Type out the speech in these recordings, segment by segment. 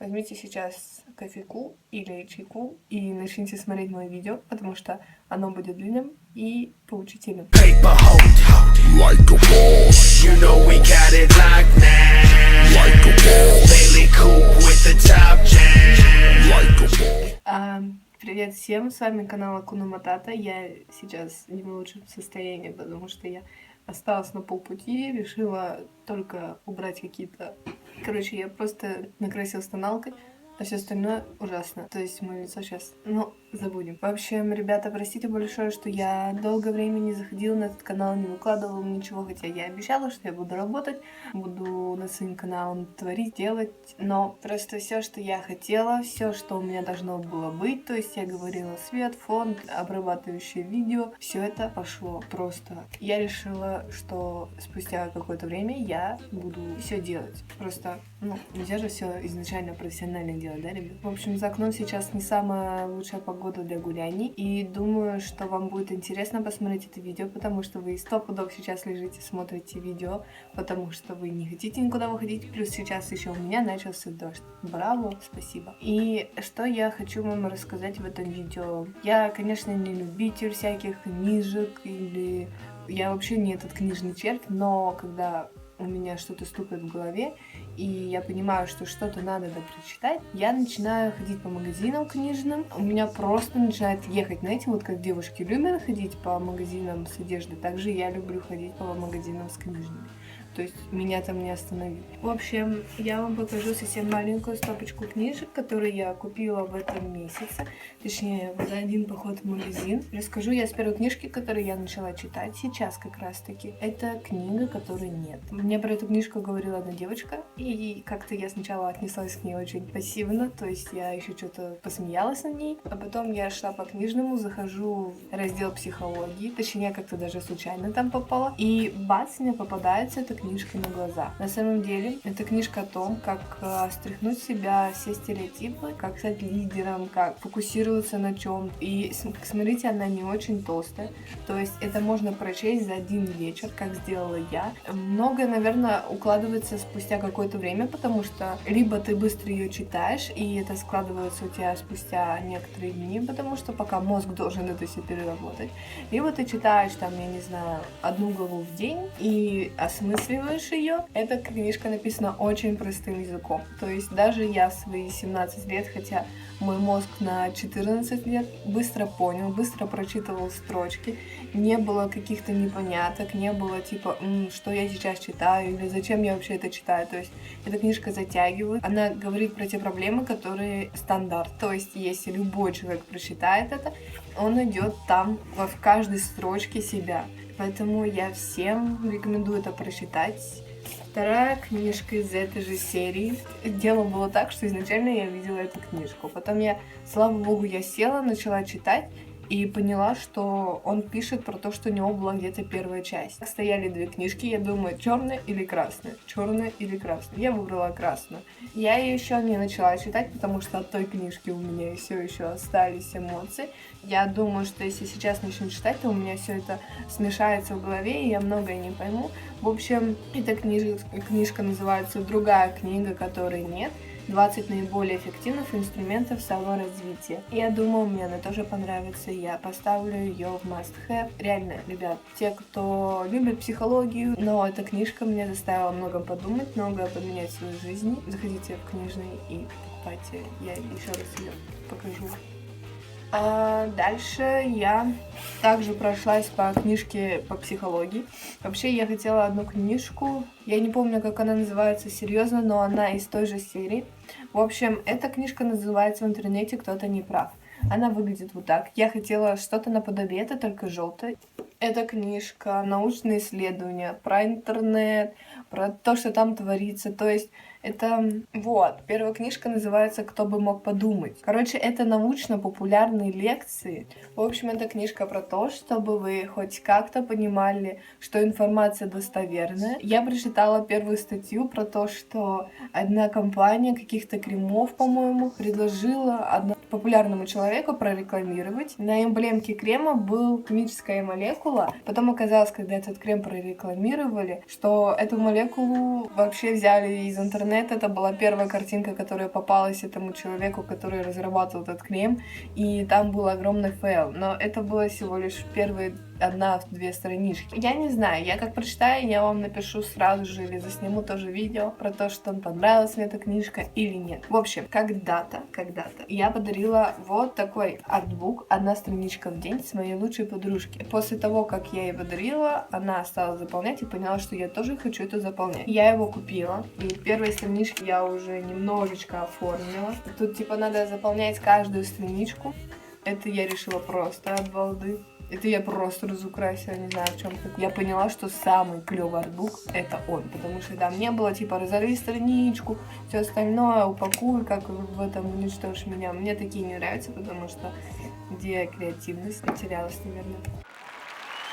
Возьмите сейчас кофейку или чайку и начните смотреть мое видео, потому что оно будет длинным и поучительным. Like a boss, you know we got it locked now. Like a boss, Bailey Coupe with the top jam. Like a boss. Привет всем, с вами канал Акуна Матата. Я сейчас не в лучшем состоянии, потому что я осталась на полпути, решила только убрать какие-то... Короче, я просто накрасилась тоналкой, а все остальное ужасно. То есть мое лицо сейчас... Ну, забудем. В общем, ребята, простите большое, что я долгое время не заходила на этот канал, не выкладывала ничего, хотя я обещала, что я буду работать, буду над своим каналом творить, делать, но просто все, что я хотела, все, что у меня должно было быть, то есть я говорила свет, фон, обрабатывающее видео, все это пошло просто. Я решила, что спустя какое-то время я буду все делать. Просто, нельзя же все изначально профессионально делать, да, ребят? В общем, за окном сейчас не самая лучшая погода для гуляний, и думаю, что вам будет интересно посмотреть это видео, потому что вы 100% сейчас лежите, смотрите видео, потому что вы не хотите никуда выходить, плюс сейчас еще у меня начался дождь. Браво, спасибо. И что я хочу вам рассказать в этом видео? Я, конечно, не любитель всяких книжек, или я вообще не этот книжный червь, но когда у меня что-то стукает в голове, и я понимаю, что что-то надо прочитать, я начинаю ходить по магазинам книжным, у меня просто начинает ехать, знаете, вот как девушки любят ходить по магазинам с одеждой, также я люблю ходить по магазинам с книжными. То есть меня там не остановить. В общем, я вам покажу совсем маленькую стопочку книжек, которые я купила в этом месяце. Точнее, за один поход в магазин. Расскажу я с первой книжки, которую я начала читать сейчас как раз таки. Это книга, которой нет. Мне про эту книжку говорила одна девочка, и как-то я сначала отнеслась к ней очень пассивно, то есть я еще что-то посмеялась над ней. А потом я шла по книжному, захожу в раздел психологии, точнее, как-то даже случайно там попала. И бац, мне попадается эта книжка на глаза. На самом деле, это книжка о том, как стряхнуть с себя все стереотипы, как стать лидером, как фокусироваться на чем. И смотрите, она не очень толстая. То есть это можно прочесть за один вечер, как сделала я. Многое, наверное, укладывается спустя какое-то время, потому что либо ты быстро ее читаешь, и это складывается у тебя спустя некоторые дни, потому что пока мозг должен это все переработать. Либо ты читаешь там, я не знаю, одну главу в день и осмысливаешь ее. Эта книжка написана очень простым языком. То есть даже я в свои 17 лет, хотя мой мозг на 14 лет, быстро понял, быстро прочитывал строчки, не было каких-то непоняток, не было типа, что я сейчас читаю или зачем я вообще это читаю. То есть эта книжка затягивает. Она говорит про те проблемы, которые стандарт. То есть если любой человек прочитает это, он найдет там в каждой строчке себя. Поэтому я всем рекомендую это прочитать. Вторая книжка из этой же серии. Дело было так, что изначально я видела эту книжку. Потом слава богу, я села, начала читать и поняла, что он пишет про то, что у него была где-то первая часть. Стояли две книжки, я думаю, черная или красная, черная или красная. Я выбрала красную. Я ее еще не начала читать, потому что от той книжки у меня все еще остались эмоции. Я думаю, что если сейчас начну читать, то у меня все это смешается в голове, и я многое не пойму. В общем, эта книжка называется «Другая книга, которой нет». 20 наиболее эффективных инструментов саморазвития. Я думаю, мне она тоже понравится. Я поставлю ее в must-have. Реально, ребят, те, кто любит психологию, но эта книжка меня заставила много подумать, много поменять в своей жизни. Заходите в книжный и покупайте. Я еще раз ее покажу. А дальше я также прошлась по книжке по психологии. Вообще я хотела одну книжку, я не помню, как она называется серьезно, но она из той же серии. В общем, эта книжка называется в интернете «Кто-то не прав». Она выглядит вот так. Я хотела что-то наподобие, это только желтое. Эта книжка, научные исследования про интернет, про то, что там творится. То есть это первая книжка называется «Кто бы мог подумать». Короче, это научно-популярные лекции. В общем, это книжка про то, чтобы вы хоть как-то понимали, что информация достоверная. Я прочитала первую статью про то, что одна компания каких-то кремов, по-моему, предложила популярному человеку прорекламировать. На эмблемке крема был химическая молекула. Потом оказалось, когда этот крем прорекламировали, что эту молекулу вообще взяли из интернета. Это была первая картинка, которая попалась этому человеку, который разрабатывал этот крем. И там был огромный фейл. Но это было всего лишь первые 1-2 странички. Я не знаю, я как прочитаю, я вам напишу сразу же или засниму тоже видео про то, что понравилась мне эта книжка или нет. В общем, когда-то я подарила вот такой артбук, 1 страничка в день с моей лучшей подружки. После того, как я ей подарила, она стала заполнять и поняла, что я тоже хочу это заполнять. Я его купила, и первые странички я уже немножечко оформила. Тут типа надо заполнять каждую страничку. Это я решила просто от балды. Это я просто разукрасила, не знаю в чем. Я поняла, что самый клевый артбук это он, потому что там не было типа разорви страничку, все остальное упакуй, как в этом уничтожь меня. Мне такие не нравятся, потому что где креативность потерялась, наверное.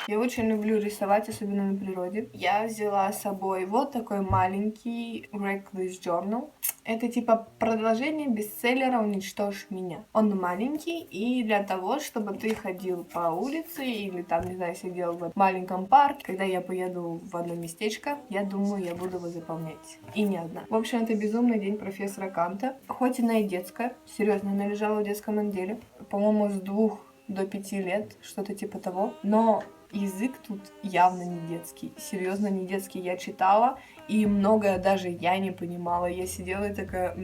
Я очень люблю рисовать, особенно на природе. Я взяла с собой вот такой маленький Reckless Journal. Это типа продолжение бестселлера «Уничтожь меня». Он маленький, и для того, чтобы ты ходил по улице или там, не знаю, сидел в маленьком парке, когда я поеду в одно местечко, я думаю, я буду его заполнять. И не одна. В общем, это «Безумный день профессора Канта». Хоть она и детская, серьезно, она лежала в детском отделе, по-моему, с 2 до 5 лет, что-то типа того, но язык тут явно не детский, серьезно не детский. Я читала, и многое даже я не понимала. Я сидела и такая,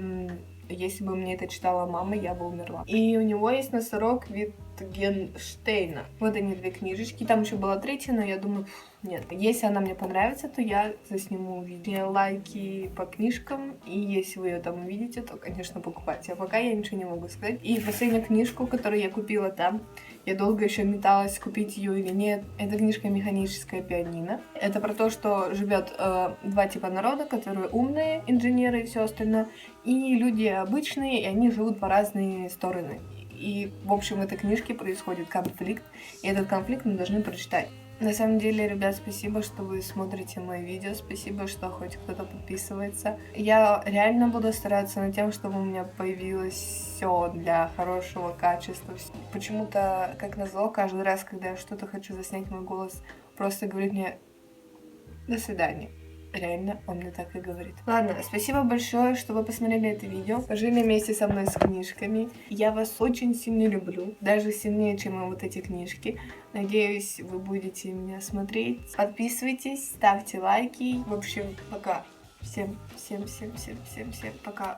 если бы мне это читала мама, я бы умерла. И у него есть носорог Wittgensteina. Вот они 2 книжечки. Там еще была 3, но я думаю, нет. Если она мне понравится, то я засниму видео. Лайки по книжкам. И если вы ее там увидите, то, конечно, покупайте. А пока я ничего не могу сказать. И последнюю книжку, которую я купила там, я долго еще металась, купить ее или нет. Это книжка «Механическое пианино». Это про то, что живет 2 типа народа, которые умные, инженеры и все остальное, и люди обычные, и они живут по разные стороны. И, в общем, в этой книжке происходит конфликт, и этот конфликт мы должны прочитать. На самом деле, ребят, спасибо, что вы смотрите мои видео, спасибо, что хоть кто-то подписывается. Я реально буду стараться над тем, чтобы у меня появилось все для хорошего качества. Почему-то, как назло, каждый раз, когда я что-то хочу заснять, мой голос просто говорит мне «до свидания». Реально, он мне так и говорит. Ладно, спасибо большое, что вы посмотрели это видео. Пожили вместе со мной с книжками. Я вас очень сильно люблю. Даже сильнее, чем и вот эти книжки. Надеюсь, вы будете меня смотреть. Подписывайтесь, ставьте лайки. В общем, пока. Всем пока.